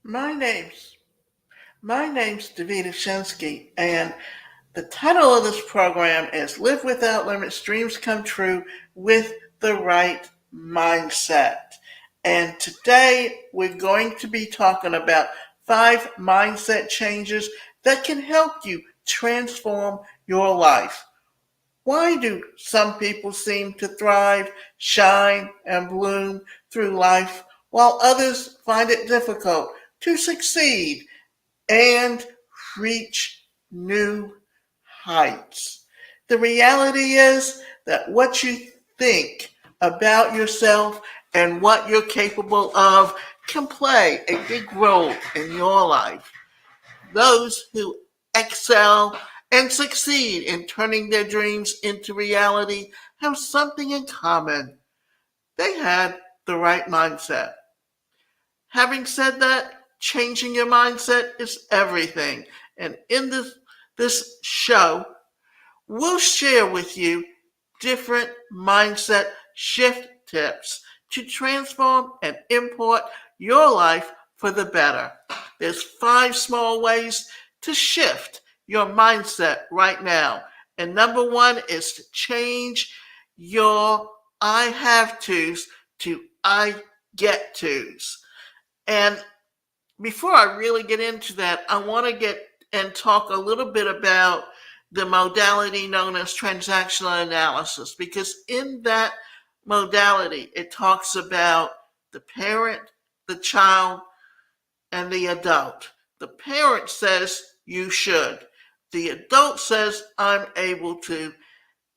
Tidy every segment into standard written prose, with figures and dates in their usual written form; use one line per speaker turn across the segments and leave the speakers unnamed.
My name's my name's Davida Shinsky, and the title of this program is "Live Without Limits: Dreams Come True with the Right Mindset." And today we're going to be talking about 5 mindset changes that can help you transform your life. Why do some people seem to thrive, shine, and bloom through life while others find it difficult to succeed and reach new heights? The reality is that what you think about yourself and what you're capable of can play a big role in your life. Those who excel and succeed in turning their dreams into reality have something in common. They had the right mindset. Having said that, changing your mindset is everything. And in this show, we'll share with you different mindset shift tips to transform and import your life for the better. There's 5 small ways to shift your mindset right now. And number one is to change your I have tos to I get tos. And before I really get into that, I want to get and talk a little bit about the modality known as transactional analysis, because in that modality, it talks about the parent, the child, and the adult. The parent says you should. The adult says I'm able to,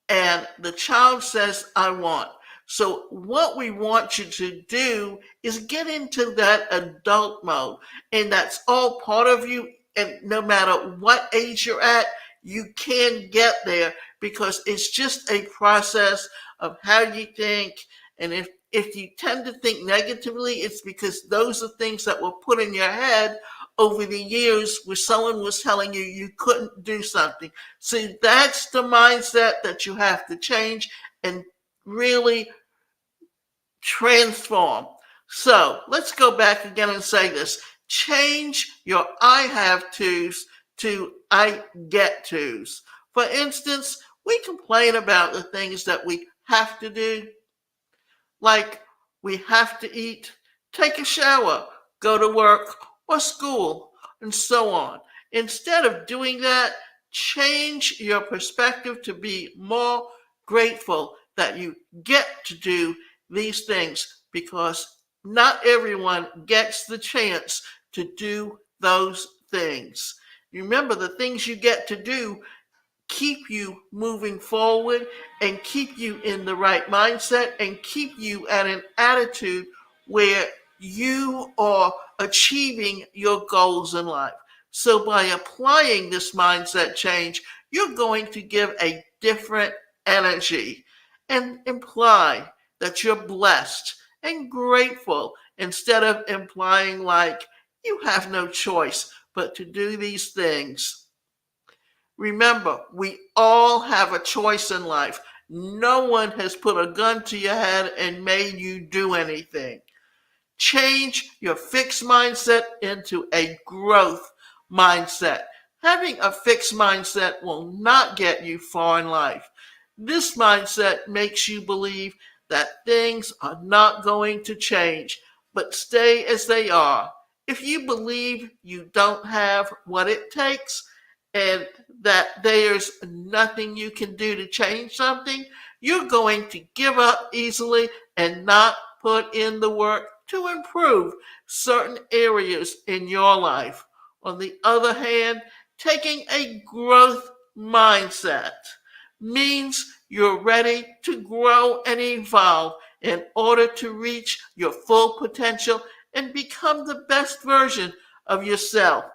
and the child says, I want. So, what we want you to do is get into that adult mode, and that's all part of you. And no matter what age you're at, you can get there because it's just a process of how you think. And if you tend to think negatively, it's because those are things that were put in your head over the years where someone was telling you you couldn't do something. See, that's the mindset that you have to change and really transform. So let's go back again and say this. Change your I have tos to I get tos. For instance, we complain about the things that we have to do, like we have to eat, take a shower, go to work or school, and so on. Instead of doing that, change your perspective to be more grateful that you get to do these things, because not everyone gets the chance to do those things. Remember, the things you get to do keep you moving forward and keep you in the right mindset and keep you at an attitude where you are achieving your goals in life. So by applying this mindset change, you're going to give a different energy and imply that you're blessed and grateful instead of implying like you have no choice but to do these things. Remember, we all have a choice in life. No one has put a gun to your head and made you do anything. Change your fixed mindset into a growth mindset. Having a fixed mindset will not get you far in life. This mindset makes you believe that things are not going to change, but stay as they are. If you believe you don't have what it takes and that there's nothing you can do to change something, you're going to give up easily and not put in the work to improve certain areas in your life. On the other hand, taking a growth mindset means you're ready to grow and evolve in order to reach your full potential and become the best version of yourself.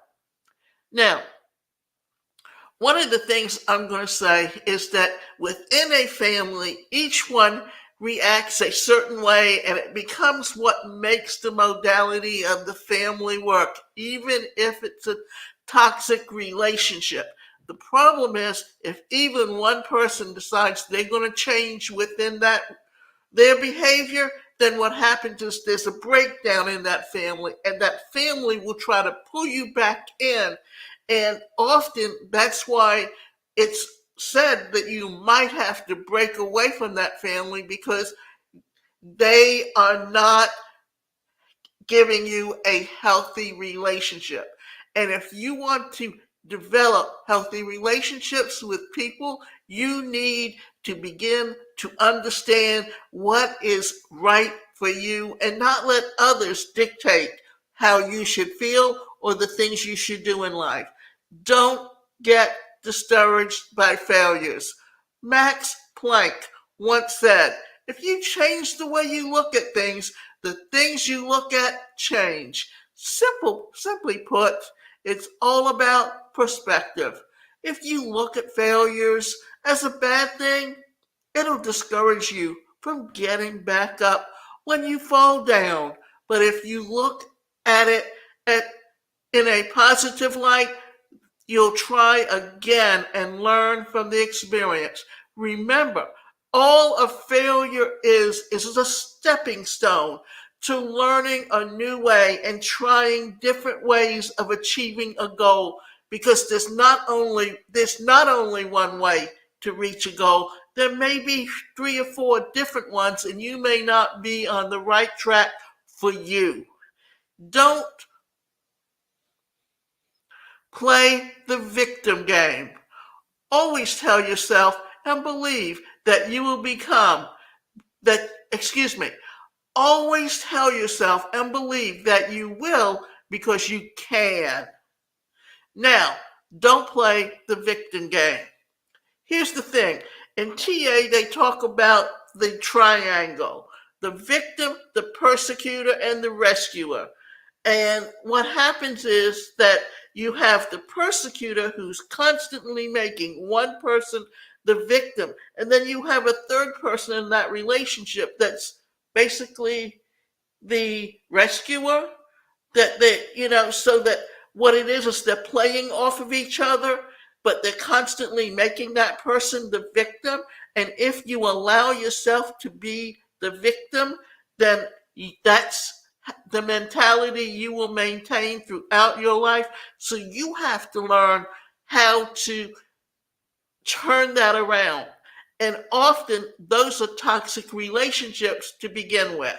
Now, one of the things I'm going to say is that within a family, each one reacts a certain way and it becomes what makes the modality of the family work, even if it's a toxic relationship. The problem is if even one person decides they're going to change within that their behavior, then what happens is there's a breakdown in that family, and that family will try to pull you back in. And often that's why it's said that you might have to break away from that family, because they are not giving you a healthy relationship. And if you want to develop healthy relationships with people, you need to begin to understand what is right for you and not let others dictate how you should feel or the things you should do in life. Don't get discouraged by failures. Max Planck once said, if you change the way you look at things, the things you look at change. Simply put, it's all about perspective. If you look at failures as a bad thing, it'll discourage you from getting back up when you fall down. But if you look at it in a positive light, you'll try again and learn from the experience. Remember, all a failure is a stepping stone to learning a new way and trying different ways of achieving a goal, because there's not only one way to reach a goal. There may be 3 or 4 different ones, and you may not be on the right track for you. Don't play the victim game. Always tell yourself and believe that you will become that, excuse me, always tell yourself and believe that you will, because you can. Now, don't play the victim game. Here's the thing. In TA, they talk about the triangle: the victim, the persecutor, and the rescuer. And what happens is that you have the persecutor who's constantly making one person the victim. And then you have a third person in that relationship that's basically the rescuer. So that what it is they're playing off of each other, but they're constantly making that person the victim. And if you allow yourself to be the victim, then that's the mentality you will maintain throughout your life. So you have to learn how to turn that around. And often those are toxic relationships to begin with.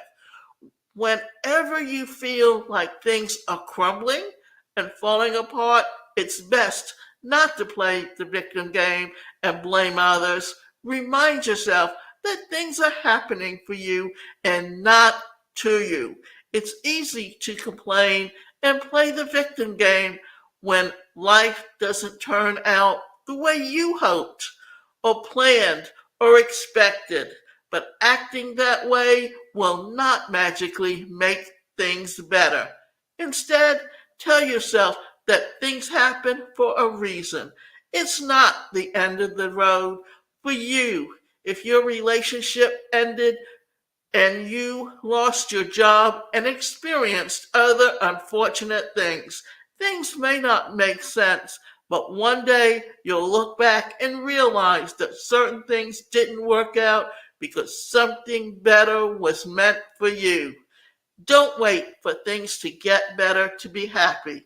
Whenever you feel like things are crumbling and falling apart, it's best not to play the victim game and blame others. Remind yourself that things are happening for you and not to you. It's easy to complain and play the victim game when life doesn't turn out the way you hoped or planned or expected. But acting that way will not magically make things better. Instead, tell yourself that things happen for a reason. It's not the end of the road for you. If your relationship ended and you lost your job and experienced other unfortunate things, things may not make sense, but one day you'll look back and realize that certain things didn't work out because something better was meant for you. Don't wait for things to get better to be happy.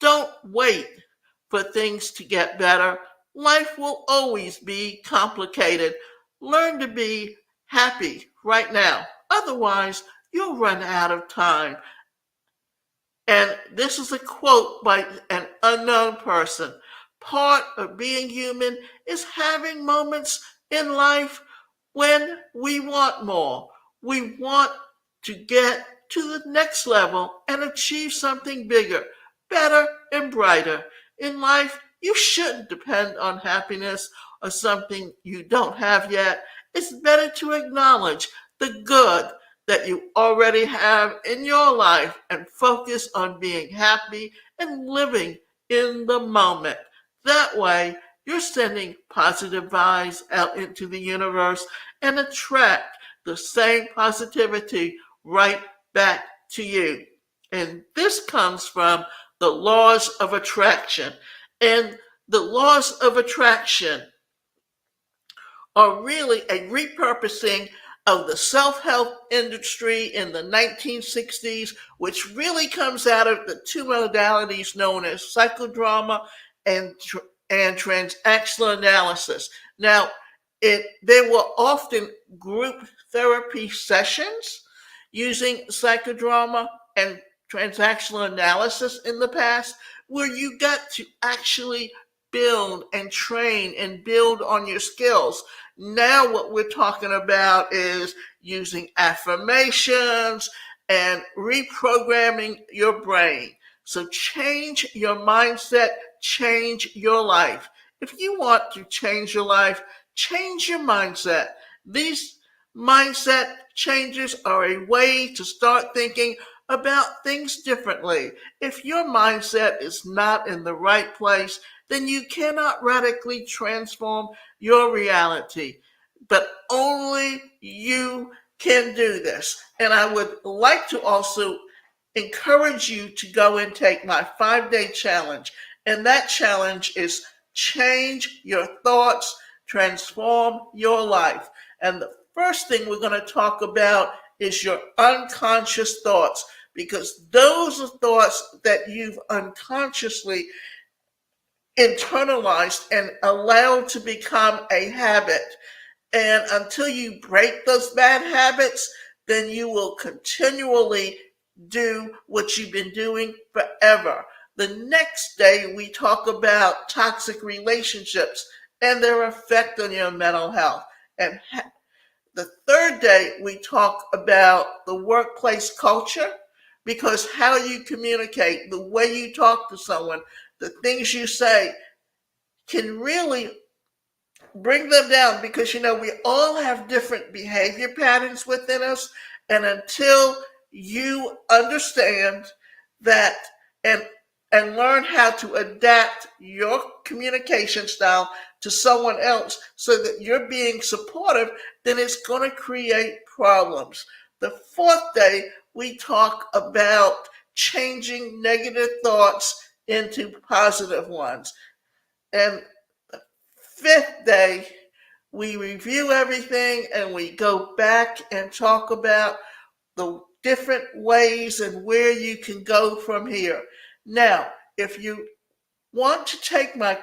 Don't wait for things to get better. Life will always be complicated. Learn to be happy right now. Otherwise, you'll run out of time. And this is a quote by an unknown person. Part of being human is having moments in life when we want more. We want to get to the next level and achieve something bigger, better, and brighter. In life, you shouldn't depend on happiness or something you don't have yet. It's better to acknowledge the good that you already have in your life and focus on being happy and living in the moment. That way, you're sending positive vibes out into the universe and attract the same positivity right back to you. And this comes from the laws of attraction. And the laws of attraction are really a repurposing of the self-help industry in the 1960s, which really comes out of the two modalities known as psychodrama and, and transactional analysis. Now, there were often group therapy sessions using psychodrama and transactional analysis in the past, where you got to actually build and train and build on your skills. Now, what we're talking about is using affirmations and reprogramming your brain. So, change your mindset, change your life. If you want to change your life, change your mindset. These mindset changes are a way to start thinking about things differently. If your mindset is not in the right place, then you cannot radically transform your reality. But only you can do this. And I would like to also encourage you to go and take my 5-day challenge. And that challenge is change your thoughts, transform your life. And the first thing we're going to talk about is your unconscious thoughts, because those are thoughts that you've unconsciously internalized and allowed to become a habit. And until you break those bad habits, then you will continually do what you've been doing forever. The next day, we talk about toxic relationships and their effect on your mental health. And the third day, we talk about the workplace culture, because how you communicate, the way you talk to someone, the things you say can really bring them down, because we all have different behavior patterns within us. And until you understand that and learn how to adapt your communication style to someone else so that you're being supportive, then it's going to create problems. The fourth day, we talk about changing negative thoughts into positive ones. And the fifth day, we review everything and we go back and talk about the different ways and where you can go from here. Now, if you want to take my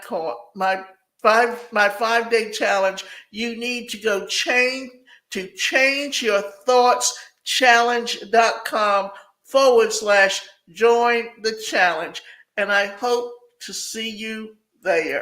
5-day challenge, you need to go to changeyourthoughtschallenge.com/join the challenge. And I hope to see you there.